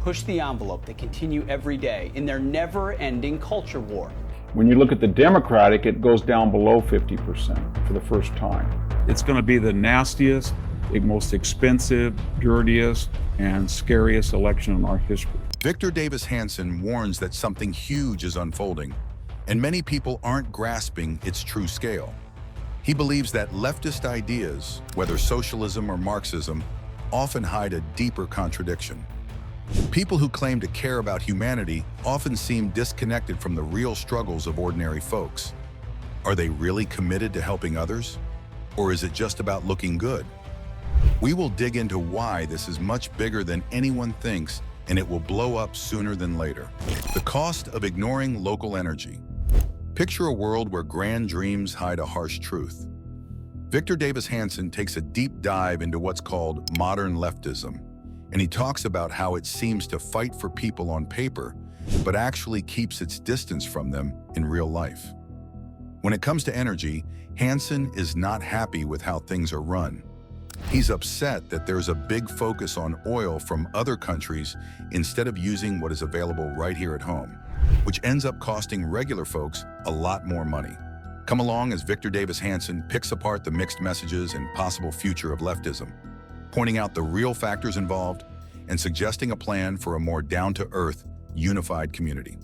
push the envelope that continue every day in their never-ending culture war. When you look at the Democratic, it goes down below 50% for the first time. It's going to be the nastiest, the most expensive, dirtiest, and scariest election in our history. Victor Davis Hanson warns that something huge is unfolding, and many people aren't grasping its true scale. He believes that leftist ideas, whether socialism or Marxism, often hide a deeper contradiction. People who claim to care about humanity often seem disconnected from the real struggles of ordinary folks. Are they really committed to helping others? Or is it just about looking good? We will dig into why this is much bigger than anyone thinks, and it will blow up sooner than later. The cost of ignoring local energy. Picture a world where grand dreams hide a harsh truth. Victor Davis Hanson takes a deep dive into what's called modern leftism, and he talks about how it seems to fight for people on paper, but actually keeps its distance from them in real life. When it comes to energy, Hanson is not happy with how things are run. He's upset that there's a big focus on oil from other countries instead of using what is available right here at home, which ends up costing regular folks a lot more money. Come along as Victor Davis Hanson picks apart the mixed messages and possible future of leftism, pointing out the real factors involved and suggesting a plan for a more down-to-earth, unified community.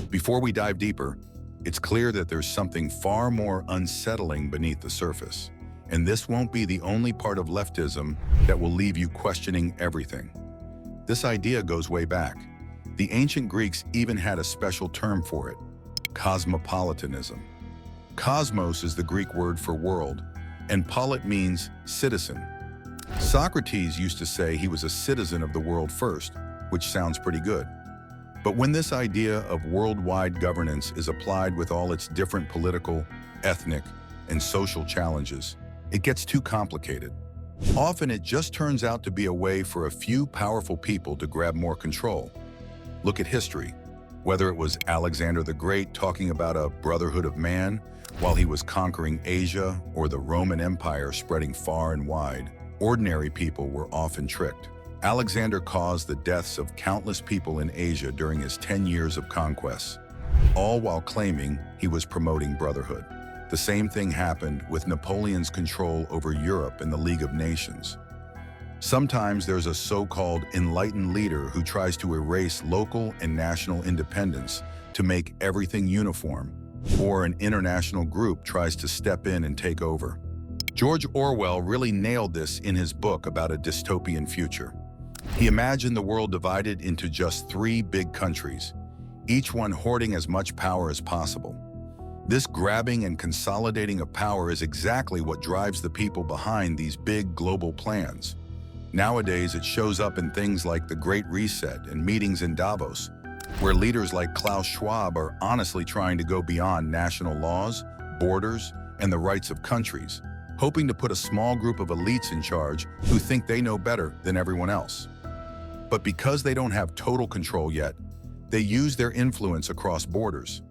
Before we dive deeper, it's clear that there's something far more unsettling beneath the surface, and this won't be the only part of leftism that will leave you questioning everything. This idea goes way back. The ancient Greeks even had a special term for it: cosmopolitanism. Cosmos is the Greek word for world, and polit means citizen. Socrates used to say he was a citizen of the world first, which sounds pretty good. But when this idea of worldwide governance is applied with all its different political, ethnic, and social challenges, it gets too complicated. Often it just turns out to be a way for a few powerful people to grab more control. Look at history. Whether it was Alexander the Great talking about a brotherhood of man while he was conquering Asia, or the Roman Empire spreading far and wide, ordinary people were often tricked. Alexander caused the deaths of countless people in Asia during his 10 years of conquests, all while claiming he was promoting brotherhood. The same thing happened with Napoleon's control over Europe and the League of Nations. Sometimes there's a so-called enlightened leader who tries to erase local and national independence to make everything uniform, or an international group tries to step in and take over. George Orwell really nailed this in his book about a dystopian future. He imagined the world divided into just 3 big countries, each one hoarding as much power as possible. This grabbing and consolidating of power is exactly what drives the people behind these big global plans. Nowadays, it shows up in things like the Great Reset and meetings in Davos, where leaders like Klaus Schwab are honestly trying to go beyond national laws, borders, and the rights of countries, hoping to put a small group of elites in charge who think they know better than everyone else. But because they don't have total control yet, they use their influence across borders.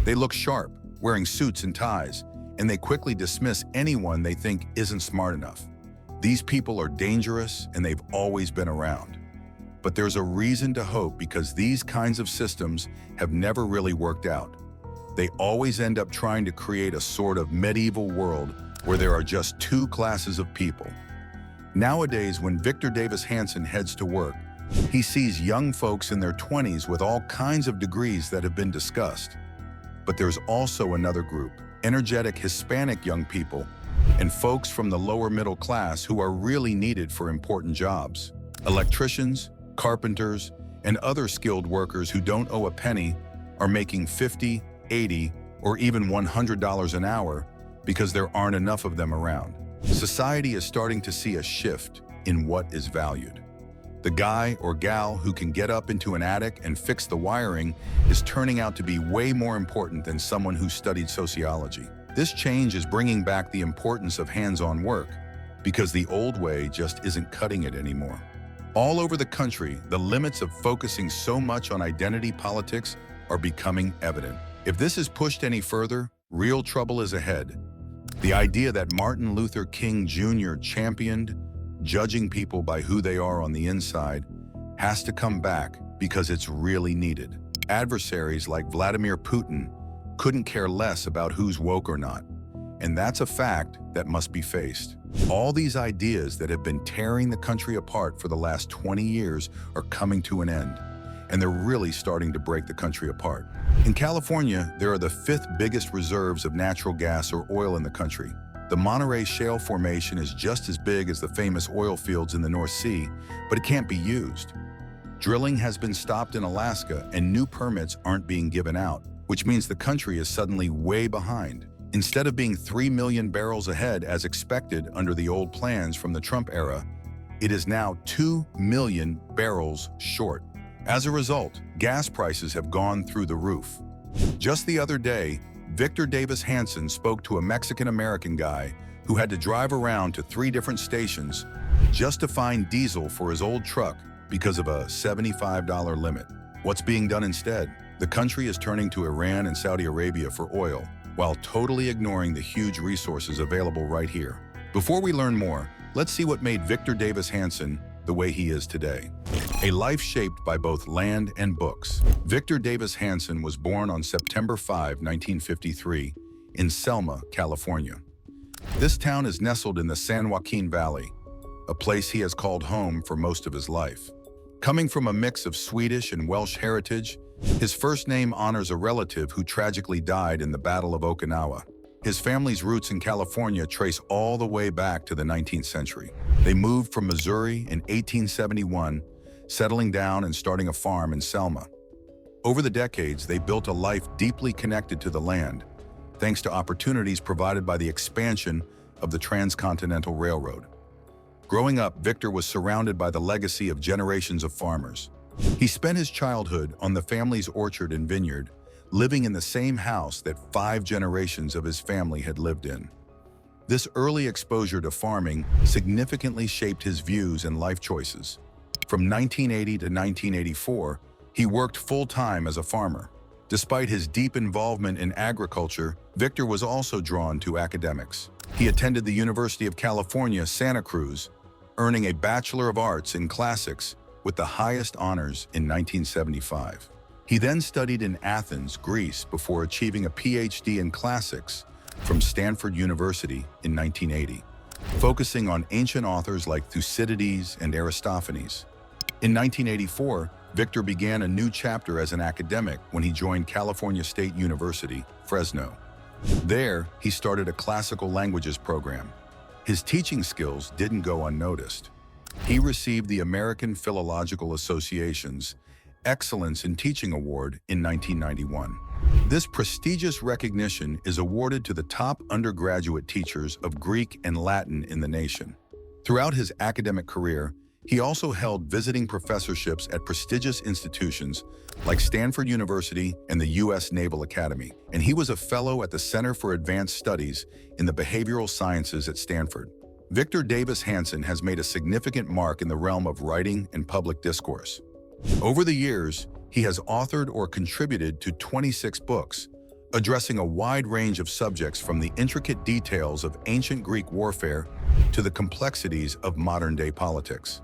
They look sharp, wearing suits and ties, and they quickly dismiss anyone they think isn't smart enough. These people are dangerous, and they've always been around. But there's a reason to hope, because these kinds of systems have never really worked out. They always end up trying to create a sort of medieval world where there are just 2 classes of people. Nowadays, when Victor Davis Hanson heads to work, he sees young folks in their 20s with all kinds of degrees that have been discussed. But there's also another group, energetic Hispanic young people and folks from the lower middle class who are really needed for important jobs. Electricians, carpenters, and other skilled workers who don't owe a penny are making $50, $80, or even $100 an hour because there aren't enough of them around. Society is starting to see a shift in what is valued. The guy or gal who can get up into an attic and fix the wiring is turning out to be way more important than someone who studied sociology. This change is bringing back the importance of hands-on work, because the old way just isn't cutting it anymore. All over the country, the limits of focusing so much on identity politics are becoming evident. If this is pushed any further, real trouble is ahead. The idea that Martin Luther King Jr. championed, judging people by who they are on the inside, has to come back because it's really needed. Adversaries like Vladimir Putin couldn't care less about who's woke or not, and that's a fact that must be faced. All these ideas that have been tearing the country apart for the last 20 years are coming to an end, and they're really starting to break the country apart. In California, there are the 5th biggest reserves of natural gas or oil in the country. The Monterey Shale Formation is just as big as the famous oil fields in the North Sea, but it can't be used. Drilling has been stopped in Alaska, and new permits aren't being given out, which means the country is suddenly way behind. Instead of being 3 million barrels ahead as expected under the old plans from the Trump era, it is now 2 million barrels short. As a result, gas prices have gone through the roof. Just the other day, Victor Davis Hanson spoke to a Mexican-American guy who had to drive around to 3 different stations just to find diesel for his old truck because of a $75 limit. What's being done instead? The country is turning to Iran and Saudi Arabia for oil, while totally ignoring the huge resources available right here. Before we learn more, let's see what made Victor Davis Hanson the way he is today. A life shaped by both land and books. Victor Davis Hanson was born on September 5, 1953, in Selma, California. This town is nestled in the San Joaquin Valley, a place he has called home for most of his life. Coming from a mix of Swedish and Welsh heritage, his first name honors a relative who tragically died in the Battle of Okinawa. His family's roots in California trace all the way back to the 19th century. They moved from Missouri in 1871, settling down and starting a farm in Selma. Over the decades, they built a life deeply connected to the land, thanks to opportunities provided by the expansion of the Transcontinental Railroad. Growing up, Victor was surrounded by the legacy of generations of farmers. He spent his childhood on the family's orchard and vineyard, living in the same house that 5 generations of his family had lived in. This early exposure to farming significantly shaped his views and life choices. From 1980 to 1984, he worked full-time as a farmer. Despite his deep involvement in agriculture, Victor was also drawn to academics. He attended the University of California, Santa Cruz, earning a Bachelor of Arts in Classics with the highest honors in 1975. He then studied in Athens, Greece, before achieving a PhD in Classics from Stanford University in 1980, focusing on ancient authors like Thucydides and Aristophanes. In 1984, Victor began a new chapter as an academic when he joined California State University, Fresno. There, he started a classical languages program. His teaching skills didn't go unnoticed. He received the American Philological Association's Excellence in Teaching Award in 1991. This prestigious recognition is awarded to the top undergraduate teachers of Greek and Latin in the nation. Throughout his academic career, he also held visiting professorships at prestigious institutions like Stanford University and the U.S. Naval Academy, and he was a fellow at the Center for Advanced Studies in the Behavioral Sciences at Stanford. Victor Davis Hanson has made a significant mark in the realm of writing and public discourse. Over the years, he has authored or contributed to 26 books, addressing a wide range of subjects from the intricate details of ancient Greek warfare to the complexities of modern-day politics.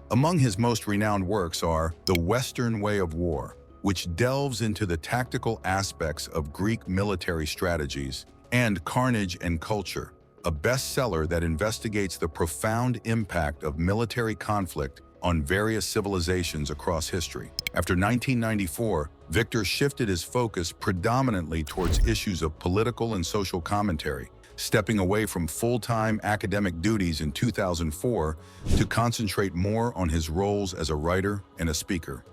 Among his most renowned works are The Western Way of War, which delves into the tactical aspects of Greek military strategies, and Carnage and Culture, a bestseller that investigates the profound impact of military conflict on various civilizations across history. After 1994, Victor shifted his focus predominantly towards issues of political and social commentary, stepping away from full-time academic duties in 2004 to concentrate more on his roles as a writer and a speaker.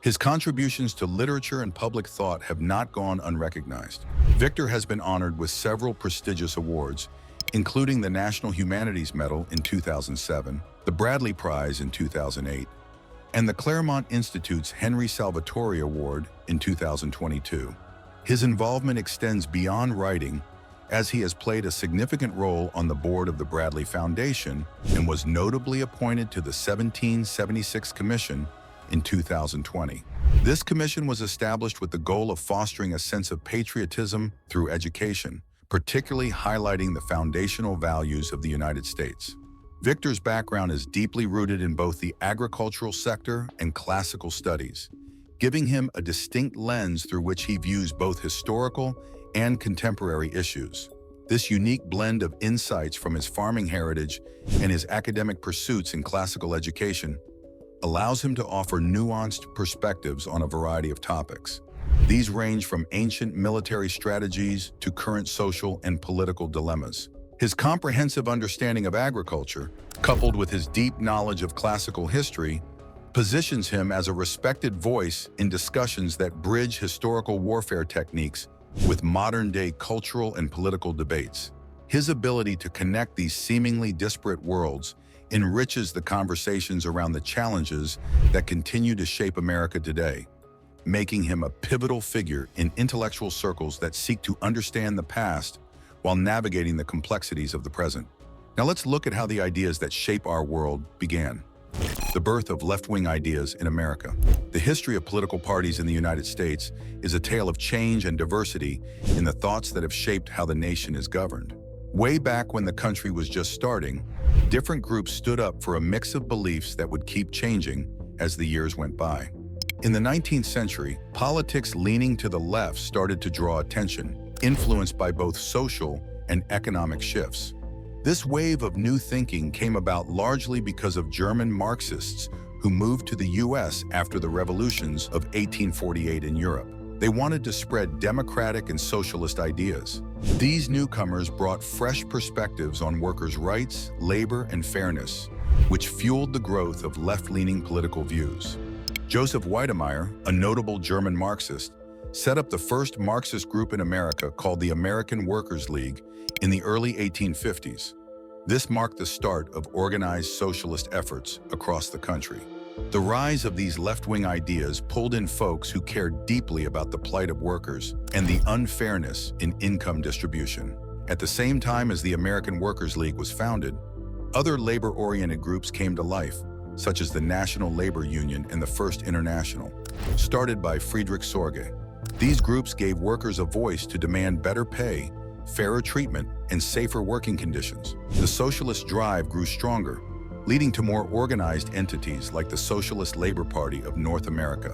His contributions to literature and public thought have not gone unrecognized. Victor has been honored with several prestigious awards, including the National Humanities Medal in 2007, the Bradley Prize in 2008, and the Claremont Institute's Henry Salvatori Award in 2022. His involvement extends beyond writing, as he has played a significant role on the board of the Bradley Foundation and was notably appointed to the 1776 Commission in 2020. This commission was established with the goal of fostering a sense of patriotism through education, particularly highlighting the foundational values of the United States. Victor's background is deeply rooted in both the agricultural sector and classical studies, giving him a distinct lens through which he views both historical and contemporary issues. This unique blend of insights from his farming heritage and his academic pursuits in classical education allows him to offer nuanced perspectives on a variety of topics. These range from ancient military strategies to current social and political dilemmas. His comprehensive understanding of agriculture, coupled with his deep knowledge of classical history, positions him as a respected voice in discussions that bridge historical warfare techniques with modern-day cultural and political debates. His ability to connect these seemingly disparate worlds enriches the conversations around the challenges that continue to shape America today, making him a pivotal figure in intellectual circles that seek to understand the past while navigating the complexities of the present. Now let's look at how the ideas that shape our world began. The birth of left-wing ideas in America. The history of political parties in the United States is a tale of change and diversity in the thoughts that have shaped how the nation is governed. Way back when the country was just starting, different groups stood up for a mix of beliefs that would keep changing as the years went by. In the 19th century, politics leaning to the left started to draw attention, influenced by both social and economic shifts. This wave of new thinking came about largely because of German Marxists who moved to the US after the revolutions of 1848 in Europe. They wanted to spread democratic and socialist ideas. These newcomers brought fresh perspectives on workers' rights, labor, and fairness, which fueled the growth of left-leaning political views. Joseph Weidemeyer, a notable German Marxist, set up the first Marxist group in America called the American Workers' League in the early 1850s. This marked the start of organized socialist efforts across the country. The rise of these left-wing ideas pulled in folks who cared deeply about the plight of workers and the unfairness in income distribution. At the same time as the American Workers' League was founded, other labor-oriented groups came to life, such as the National Labor Union and the First International, started by Friedrich Sorge. These groups gave workers a voice to demand better pay, fairer treatment, and safer working conditions. The socialist drive grew stronger, leading to more organized entities like the Socialist Labor Party of North America,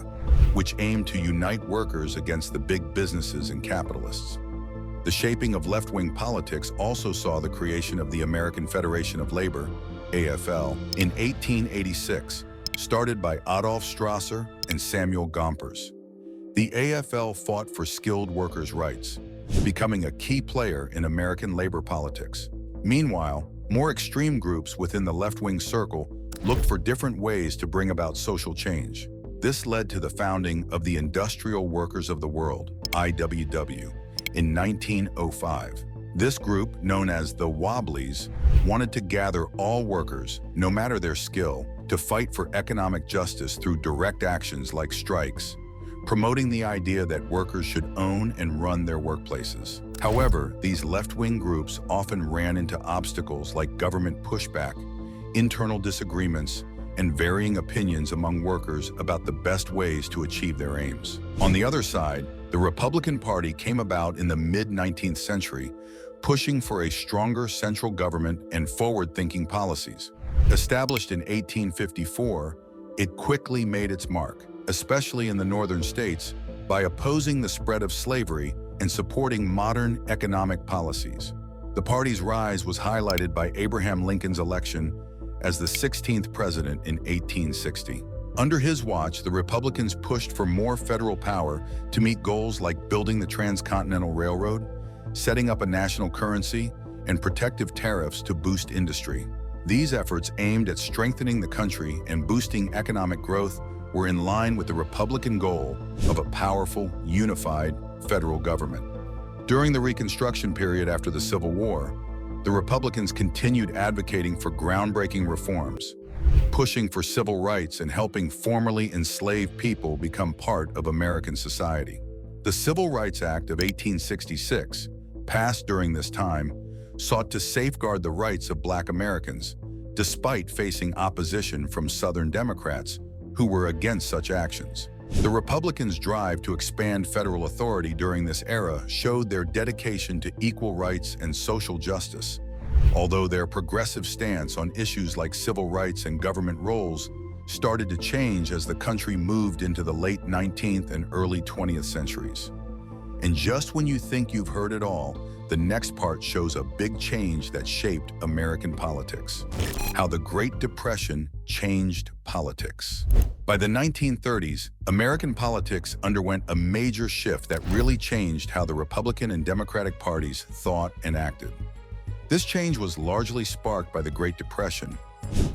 which aimed to unite workers against the big businesses and capitalists. The shaping of left-wing politics also saw the creation of the American Federation of Labor, AFL, in 1886, started by Adolf Strasser and Samuel Gompers. The AFL fought for skilled workers' rights, becoming a key player in American labor politics. Meanwhile, more extreme groups within the left-wing circle looked for different ways to bring about social change. This led to the founding of the Industrial Workers of the World, IWW, in 1905. This group, known as the Wobblies, wanted to gather all workers, no matter their skill, to fight for economic justice through direct actions like strikes, promoting the idea that workers should own and run their workplaces. However, these left-wing groups often ran into obstacles like government pushback, internal disagreements, and varying opinions among workers about the best ways to achieve their aims. On the other side, the Republican Party came about in the mid-19th century, pushing for a stronger central government and forward-thinking policies. Established in 1854, it quickly made its mark, especially in the northern states, by opposing the spread of slavery and supporting modern economic policies. The party's rise was highlighted by Abraham Lincoln's election as the 16th president in 1860. Under his watch, the Republicans pushed for more federal power to meet goals like building the Transcontinental Railroad, setting up a national currency, and protective tariffs to boost industry. These efforts aimed at strengthening the country and boosting economic growth were in line with the Republican goal of a powerful, unified federal government. During the Reconstruction period after the Civil War, the Republicans continued advocating for groundbreaking reforms, pushing for civil rights and helping formerly enslaved people become part of American society. The Civil Rights Act of 1866, passed during this time, sought to safeguard the rights of Black Americans, despite facing opposition from Southern Democrats who were against such actions. The Republicans' drive to expand federal authority during this era showed their dedication to equal rights and social justice. although their progressive stance on issues like civil rights and government roles started to change as the country moved into the late 19th and early 20th centuries. And just when you think you've heard it all, the next part shows a big change that shaped American politics. How the Great Depression changed politics. By the 1930s, American politics underwent a major shift that really changed how the Republican and Democratic parties thought and acted. This change was largely sparked by the Great Depression,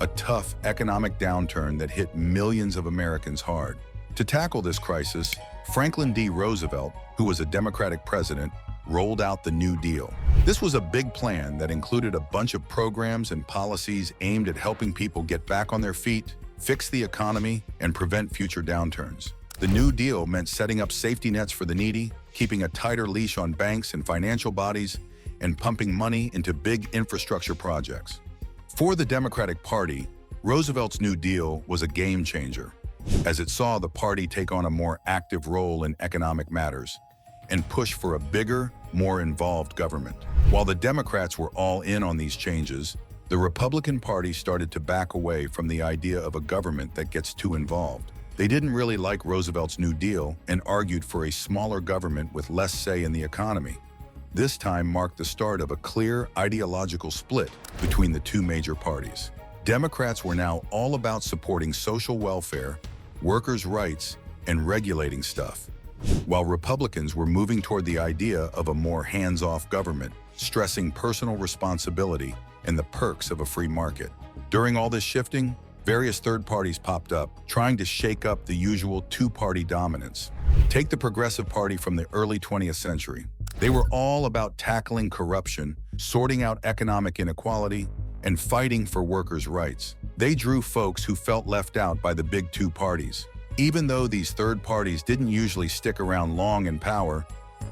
a tough economic downturn that hit millions of Americans hard. To tackle this crisis, Franklin D. Roosevelt, who was a Democratic president, rolled out the New Deal. This was a big plan that included a bunch of programs and policies aimed at helping people get back on their feet, fix the economy, and prevent future downturns. The New Deal meant setting up safety nets for the needy, keeping a tighter leash on banks and financial bodies, and pumping money into big infrastructure projects. For the Democratic Party, Roosevelt's New Deal was a game changer, as it saw the party take on a more active role in economic matters and push for a bigger, more involved government. While the Democrats were all in on these changes, the Republican Party started to back away from the idea of a government that gets too involved. They didn't really like Roosevelt's New Deal and argued for a smaller government with less say in the economy. This time marked the start of a clear ideological split between the two major parties. Democrats were now all about supporting social welfare, workers' rights, and regulating stuff, while Republicans were moving toward the idea of a more hands-off government, stressing personal responsibility and the perks of a free market. During all this shifting, various third parties popped up, trying to shake up the usual two-party dominance. Take the Progressive Party from the early 20th century. They were all about tackling corruption, sorting out economic inequality, and fighting for workers' rights. They drew folks who felt left out by the big two parties. Even though these third parties didn't usually stick around long in power,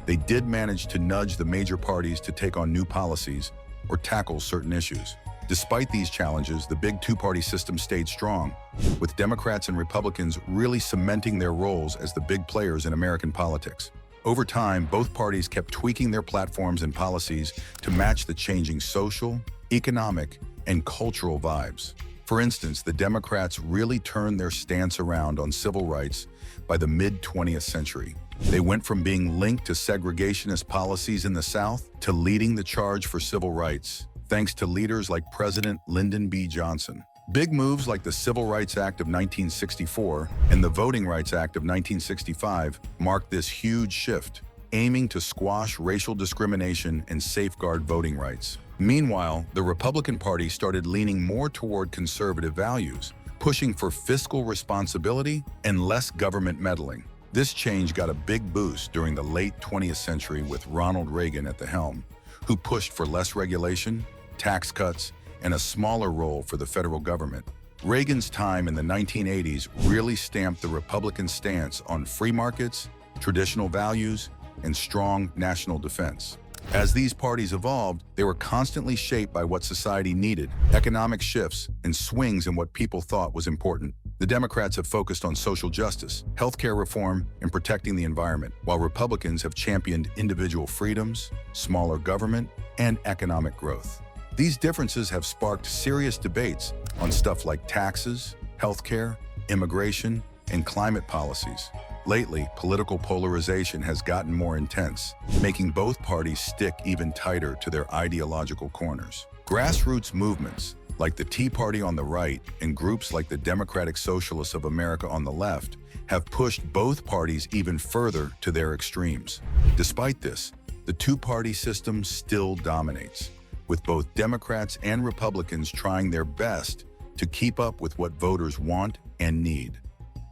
they did manage to nudge the major parties to take on new policies or tackle certain issues. Despite these challenges, the big two-party system stayed strong, with Democrats and Republicans really cementing their roles as the big players in American politics. Over time, both parties kept tweaking their platforms and policies to match the changing social, economic, and cultural vibes. For instance, the Democrats really turned their stance around on civil rights by the mid-20th century. They went from being linked to segregationist policies in the South to leading the charge for civil rights, thanks to leaders like President Lyndon B. Johnson. Big moves like the Civil Rights Act of 1964 and the Voting Rights Act of 1965 marked this huge shift, aiming to squash racial discrimination and safeguard voting rights. Meanwhile, the Republican Party started leaning more toward conservative values, pushing for fiscal responsibility and less government meddling. This change got a big boost during the late 20th century with Ronald Reagan at the helm, who pushed for less regulation, tax cuts, and a smaller role for the federal government. Reagan's time in the 1980s really stamped the Republican stance on free markets, traditional values, and strong national defense. As these parties evolved, they were constantly shaped by what society needed, economic shifts, and swings in what people thought was important. The Democrats have focused on social justice, healthcare reform, and protecting the environment, while Republicans have championed individual freedoms, smaller government, and economic growth. These differences have sparked serious debates on stuff like taxes, healthcare, immigration, and climate policies. Lately, political polarization has gotten more intense, making both parties stick even tighter to their ideological corners. Grassroots movements, like the Tea Party on the right and groups like the Democratic Socialists of America on the left, have pushed both parties even further to their extremes. Despite this, the two-party system still dominates, with both Democrats and Republicans trying their best to keep up with what voters want and need.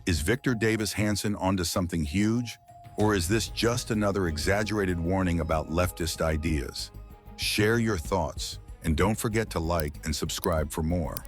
Is Victor Davis Hanson onto something huge, or is this just another exaggerated warning about leftist ideas? Share your thoughts, and don't forget to like and subscribe for more.